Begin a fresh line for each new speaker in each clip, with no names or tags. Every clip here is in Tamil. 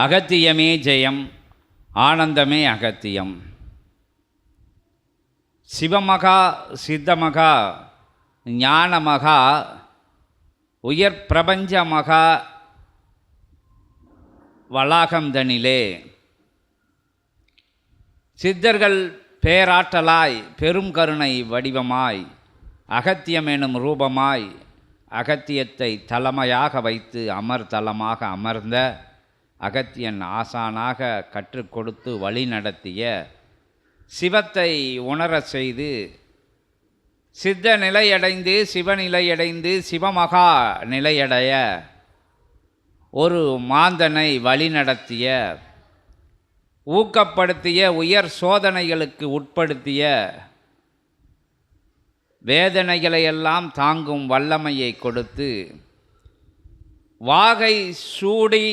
அகத்தியமே ஜெயம், ஆனந்தமே அகத்தியம். சிவமகா, சித்தமகா, ஞானமகா, உயர் பிரபஞ்சமகா வளாகம்தனிலே சித்தர்கள் பேராற்றலாய் பெரும் கருணை வடிவமாய் அகத்தியம் எனும் ரூபமாய் அகத்தியத்தை தலைமையாக வைத்து அமர்தலமாக அமர்ந்த அகத்தியன் ஆசானாக கற்றுக் கொடுத்து வழி நடத்திய சிவத்தை உணரச் செய்து சித்த நிலையடைந்து சிவநிலையடைந்து சிவமகா நிலையடைய ஒரு மாந்தனை வழிநடத்திய ஊக்கப்படுத்திய உயர் சோதனைகளுக்கு உட்படுத்திய வேதனைகளையெல்லாம் தாங்கும் வல்லமையை கொடுத்து வாகை சூடி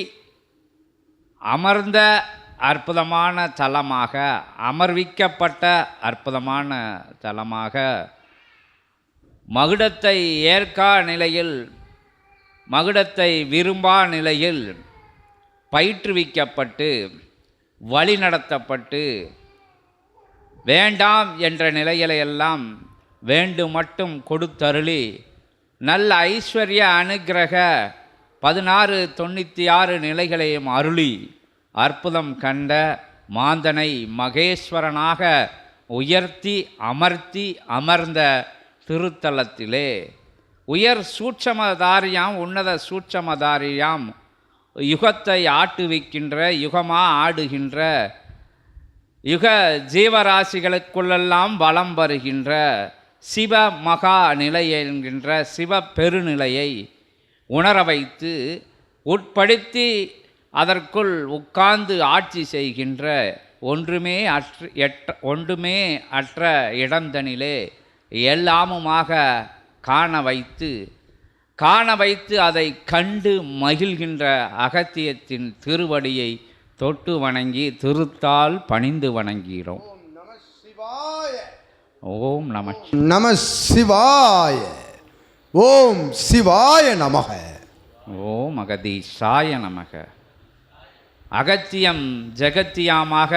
அமர்ந்த அற்புதமான தலமாக, அமர்விக்கப்பட்ட அற்புதமான தலமாக, மகுடத்தை ஏற்கா நிலையில், மகுடத்தை விரும்பா நிலையில் பயிற்றுவிக்கப்பட்டு வழிநடத்தப்பட்டு வேண்டாம் என்ற நிலைகளையெல்லாம் வேண்டு மட்டும் கொடுத்தருளி நல்ல ஐஸ்வர்ய அனுக்கிரக 1696 நிலைகளையும் அருளி அற்புதம் கண்ட மாந்தனை மகேஸ்வரனாக உயர்த்தி அமர்த்தி அமர்ந்த திருத்தலத்திலே உயர் சூட்சமதாரியாம் உன்னத சூட்சமதாரியாம் யுகத்தை ஆட்டுவிக்கின்ற யுகமா ஆடுகின்ற யுக ஜீவராசிகளுக்குள்ளெல்லாம் வலம் வருகின்ற சிவ மகா நிலை என்கின்ற சிவ பெருநிலையை உணர வைத்து உட்படுத்தி அதற்குள் உட்கார்ந்து ஆட்சி செய்கின்ற ஒன்றுமே அற்ற இடந்தனிலே எல்லாமுமாக காண வைத்து அதை கண்டு மகிழ்கின்ற அகத்தியத்தின் திருவடியை தொட்டு வணங்கி திருத்தால் பணிந்து வணங்குகிறோம். ஓம் நம சிவாய.
ஓம் சிவாய நமக.
ஓம் அகதீஷாய நமக. அகத்தியம் ஜெகத்தியமாக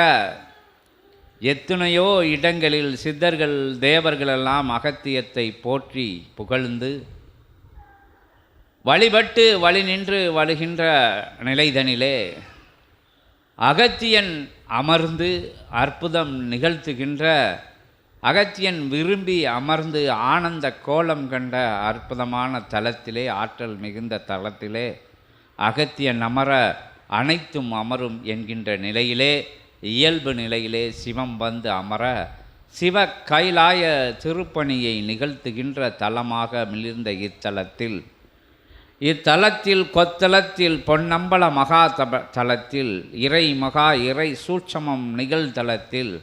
எத்தனையோ இடங்களில் சித்தர்கள் தேவர்களெல்லாம் அகத்தியத்தை போற்றி புகழ்ந்து வழிபட்டு வழி நின்று வழுகின்ற நிலைதனிலே அகத்தியன் அமர்ந்து அற்புதம் நிகழ்த்துகின்ற, அகத்தியன் விரும்பி அமர்ந்து ஆனந்த கோலம் கண்ட அற்புதமான தலத்திலே, ஆற்றல் மிகுந்த தலத்திலே அகத்தியன் அமர அனைத்தும் அமரும் என்கின்ற நிலையிலே, இயல்பு நிலையிலே சிவம் வந்து அமர சிவ கைலாய திருப்பணியை நிகழ்த்துகின்ற தலமாக மிளிர்ந்த இத்தலத்தில் கொத்தலத்தில் பொன்னம்பல மகா தலத்தில் இறை மகா இறை சூட்சமம் நிகழ்தலத்தில்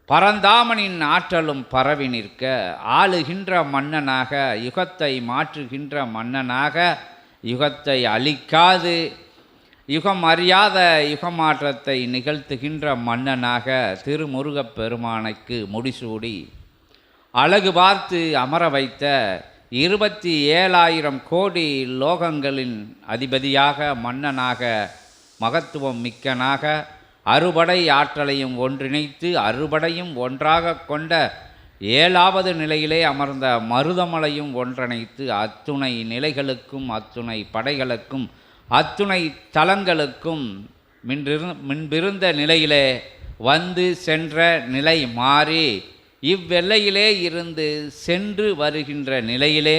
பரந்தாமனின் ஆற்றலும் பரவி நிற்க ஆளுகின்ற மன்னனாக, யுகத்தை மாற்றுகின்ற மன்னனாக, யுகத்தை அழிக்காது யுகம் அறியாத யுகமாற்றத்தை நிகழ்த்துகின்ற மன்னனாக திருமுருகப் பெருமானுக்கு முடிசூடி அழகு பார்த்து அமர வைத்த 27,000 கோடி லோகங்களின் அதிபதியாக, மன்னனாக, மகத்துவம் மிக்கனாக, அறுபடை ஆற்றலையும் ஒன்றிணைத்து அறுபடையும் ஒன்றாக கொண்ட 7வது நிலையிலே அமர்ந்த மருதமலையும் ஒன்றிணைத்து அத்துணை நிலைகளுக்கும் அத்துணை படைகளுக்கும் அத்துணை தலங்களுக்கும் முன்பிருந்த நிலையிலே வந்து சென்ற நிலை மாறி இவ்வெல்லையிலே இருந்து சென்று வருகின்ற நிலையிலே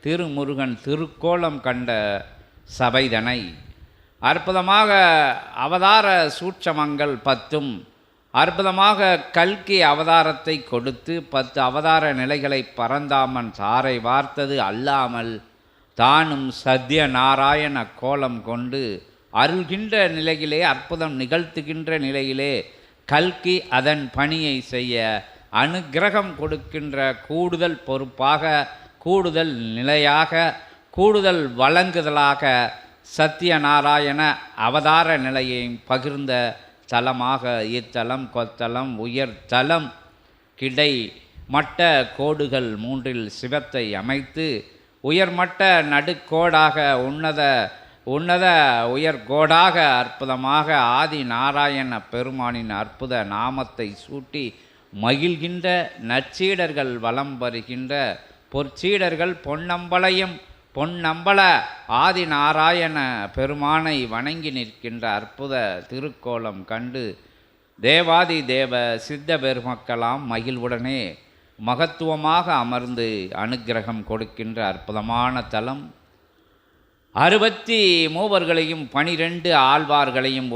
திருமுருகன் திருக்கோலம் கண்ட சபைதனை அற்புதமாக அவதார சூட்சமங்கள் 10 அற்புதமாக கல்கி அவதாரத்தை கொடுத்து 10 அவதார நிலைகளை பரந்தாமன் தாரை வார்த்தது அல்லாமல் தானும் சத்ய நாராயண கோலம் கொண்டு அருள்கின்ற நிலையிலே, அற்புதம் நிகழ்த்துகின்ற நிலையிலே கல்கி அதன் பணியை செய்ய அனுக்கிரகம் கொடுக்கின்ற கூடுதல் பொறுப்பாக, கூடுதல் நிலையாக, கூடுதல் வழங்குதலாக சத்யநாராயண அவதார நிலையை பகிர்ந்த தலமாக இத்தலம் கொத்தலம் உயர் தலம் கிடை மட்ட கோடுகள் 3இல் சிவத்தை அமைத்து உயர்மட்ட நடுக்கோடாக உன்னத உன்னத உயர் கோடாக அற்புதமாக ஆதி நாராயண பெருமானின் அற்புத நாமத்தை சூட்டி மகிழ்கின்ற நற்சீடர்கள் வலம் வருகின்ற பொற்சீடர்கள் பொன்னம்பல ஆதி நாராயண பெருமானை வணங்கி நிற்கின்ற அற்புத திருக்கோலம் கண்டு தேவாதி தேவ சித்த பெருமக்களாம் மகிழ்வுடனே மகத்துவமாக அமர்ந்து அனுக்கிரகம் கொடுக்கின்ற அற்புதமான தலம். 63 12 ஆழ்வார்களையும்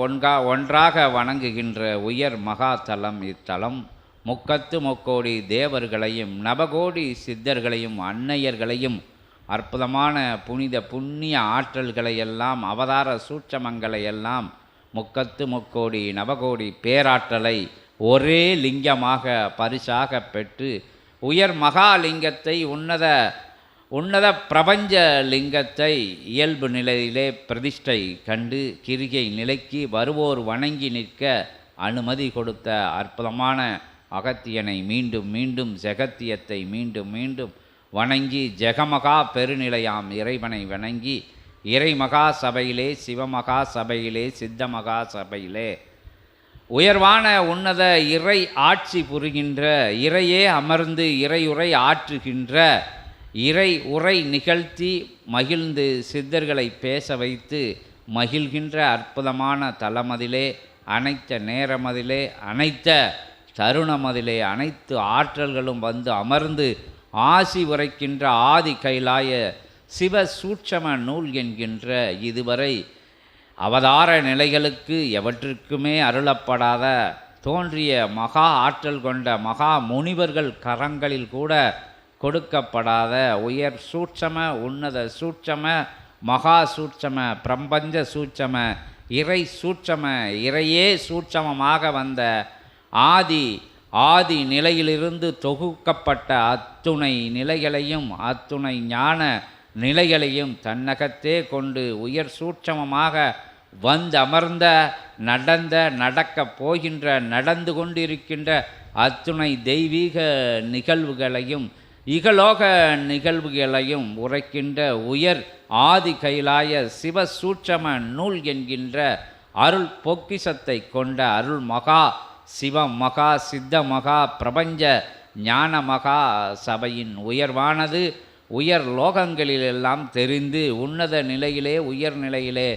ஒன்றாக வணங்குகின்ற உயர் மகா தலம் இத்தலம். முக்கத்து முக்கோடி தேவர்களையும் நவகோடி சித்தர்களையும் அன்னையர்களையும் அற்புதமான புண்ணிய ஆற்றல்களையெல்லாம் அவதார சூட்சமங்களையெல்லாம் முக்கத்து முக்கோடி நவகோடி பேராற்றலை ஒரே லிங்கமாக பரிசாக பெற்று உயர் மகாலிங்கத்தை உன்னத பிரபஞ்ச லிங்கத்தை இயல்பு நிலையிலே பிரதிஷ்டை கண்டு கிரிகை நிலைக்கு வருவோர் வணங்கி நிற்க அனுமதி கொடுத்த அற்புதமான அகத்தியனை மீண்டும் மீண்டும் ஜெகத்தியத்தை மீண்டும் மீண்டும் வணங்கி ஜெகமகா பெருநிலையாம் இறைவனை வணங்கி இறைமகா சபையிலே சிவமகா சபையிலே சித்தமகா சபையிலே உயர்வான உன்னத இறை ஆட்சி புரிகின்ற இறையே அமர்ந்து இறையுரை ஆற்றுகின்ற இறை உரை நிகழ்த்தி மகிழ்ந்து சித்தர்களை பேச வைத்து மகிழ்கின்ற அற்புதமான தலமதிலே அனைத்த நேரமதிலே அனைத்த தருணமதிலே அனைத்து ஆற்றல்களும் வந்து அமர்ந்து ஆசி உரைக்கின்ற ஆதி கைலாய சிவ சூட்சம நூல் என்கின்ற இதுவரை அவதார நிலைகளுக்கு எவற்றிற்குமே அருளப்படாத தோன்றிய மகா ஆற்றல் கொண்ட மகா முனிவர்கள் கரங்களில் கூட கொடுக்கப்படாத உயர் சூட்சம உன்னத சூட்சம மகா சூட்சம பிரபஞ்ச சூட்சம இறை சூட்சம இறையே சூட்சமமாக வந்த ஆதி நிலையிலிருந்து தொகுக்கப்பட்ட அத்துணை நிலைகளையும் அத்துணை ஞான நிலைகளையும் தன்னகத்தே கொண்டு உயர் சூட்சமமாக வந்து அமர்ந்த நடக்கப் போகின்ற நடந்து கொண்டிருக்கின்ற அத்துணை தெய்வீக நிகழ்வுகளையும் இகலோக நிகழ்வுகளையும் உரைக்கின்ற உயர் ஆதி கைலாய சிவ சூட்சம நூல் என்கின்ற அருள் பொக்கிஷத்தை கொண்ட அருள் மகா சிவ மகா சித்த மகா பிரபஞ்ச ஞான மகா சபையின் உயர்வானது உயர் லோகங்களிலெல்லாம் தெரிந்து உன்னத நிலையிலே உயர்நிலையிலே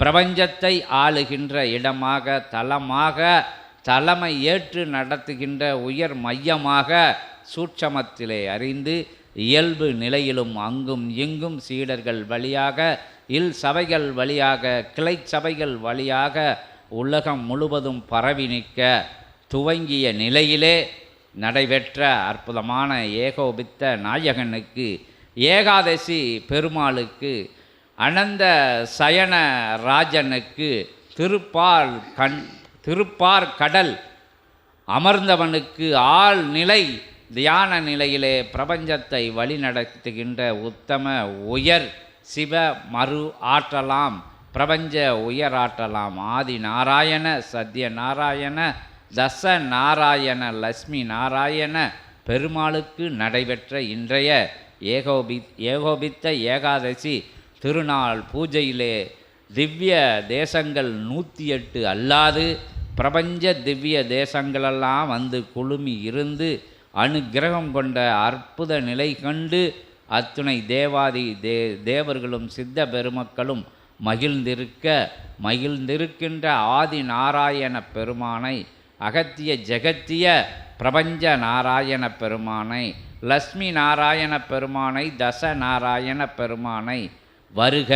பிரபஞ்சத்தை ஆளுகின்ற இடமாக தலைமை ஏற்று நடத்துகின்ற உயர் மையமாக சூட்சமத்திலே அறிந்து இயல்பு நிலையிலும் அங்கும் இங்கும் சீடர்கள் வழியாக சபைகள் வழியாக கிளை சபைகள் வழியாக உலகம் முழுவதும் பரவி நிற்க துவங்கிய நிலையிலே நடைபெற்ற அற்புதமான ஏகோபித்த நாயகனுக்கு ஏகாதசி பெருமாளுக்கு அனந்த சயன ராஜனுக்கு திருப்பார் கடல் அமர்ந்தவனுக்கு ஆழ்நிலை தியான நிலையிலே பிரபஞ்சத்தை வழிநடத்துகின்ற உத்தம உயர் சிவ மறு ஆற்றலாம் பிரபஞ்ச உயராற்றலாம் ஆதி நாராயண சத்ய நாராயண தச நாராயண லட்சுமி நாராயண பெருமாளுக்கு நடைபெற்ற இன்றைய ஏகோபித்த ஏகாதசி திருநாள் பூஜையிலே திவ்ய தேசங்கள் 108 அல்லாது பிரபஞ்ச திவ்ய தேசங்களெல்லாம் வந்து குழுமி இருந்து அனுக்கிரகம் கொண்ட அற்புத நிலை கண்டு அத்துணை தேவாதி தேவர்களும் சித்த பெருமக்களும் மகிழ்ந்திருக்கின்ற ஆதி நாராயண பெருமானை அகத்திய ஜெகத்திய பிரபஞ்ச நாராயண பெருமானை லட்சுமி நாராயண பெருமானை தச நாராயண பெருமானை வருக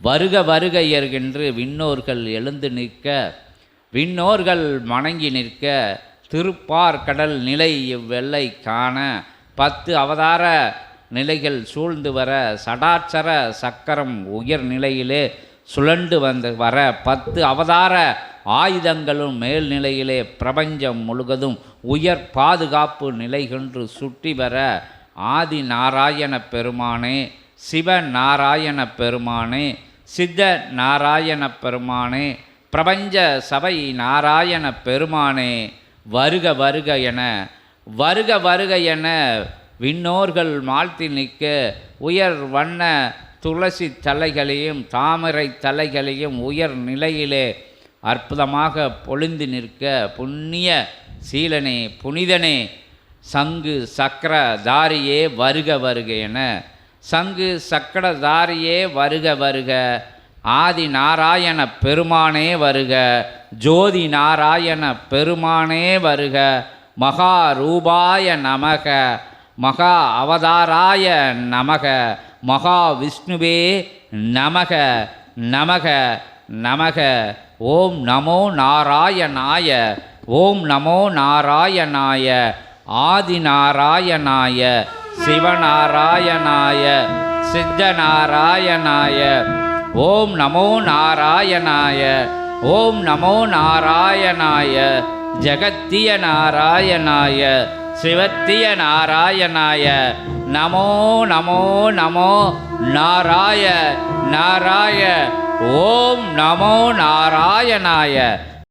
வருக வருக என்கின்ற விண்ணோர்கள் எழுந்து நிற்க விண்ணோர்கள் வணங்கி நிற்க திருப்பார் கடல் நிலை இவ்வெல்லை காண 10 அவதார நிலைகள் சூழ்ந்து வர சடாட்சர சக்கரம் உயர் நிலையிலே சுழண்டு வர 10 அவதார ஆயுதங்களும் மேல்நிலையிலே பிரபஞ்சம் முழுவதும் உயர் பாதுகாப்பு நிலை கொண்டு சுற்றி வர ஆதி நாராயண பெருமானே சிவ நாராயண பெருமானே சித்த நாராயண பெருமானே பிரபஞ்ச சபை நாராயண பெருமானே வருக வருக என விண்ணோர்கள் மாழ்த்தி நிற்க உயர் வண்ண துளசி தலைகளையும் தாமரை தலைகளையும் உயர் நிலையிலே அற்புதமாக பொழிந்து நிற்க புண்ணிய சீலனே புனிதனே சங்கு சக்கர தாரியே வருக வருக என சங்கு சக்கர தாரியே வருக வருக, ஆதி நாராயண பெருமானே வருக, ஜோதி நாராயண பெருமானே வருக, மகா ரூபாய நமக, மகா அவதாராய நமக, மகா விஷ்ணுவே நமக நமக நமக. ஓம் நமோ நாராயணாய, ஓம் நமோ நாராயணாய, ஆதி நாராயணாய, சிவநாராயணாய, சித்தநாராயணாய. ஓம் நமோ நாராயணாய, ஓம் நமோ நாராயணாய, ஜகத்திய நாராயணாய, சிவத்திய நாராயணாய. நமோ நமோ நமோ நாராய நாராய. ஓம் நமோ நாராயணாய.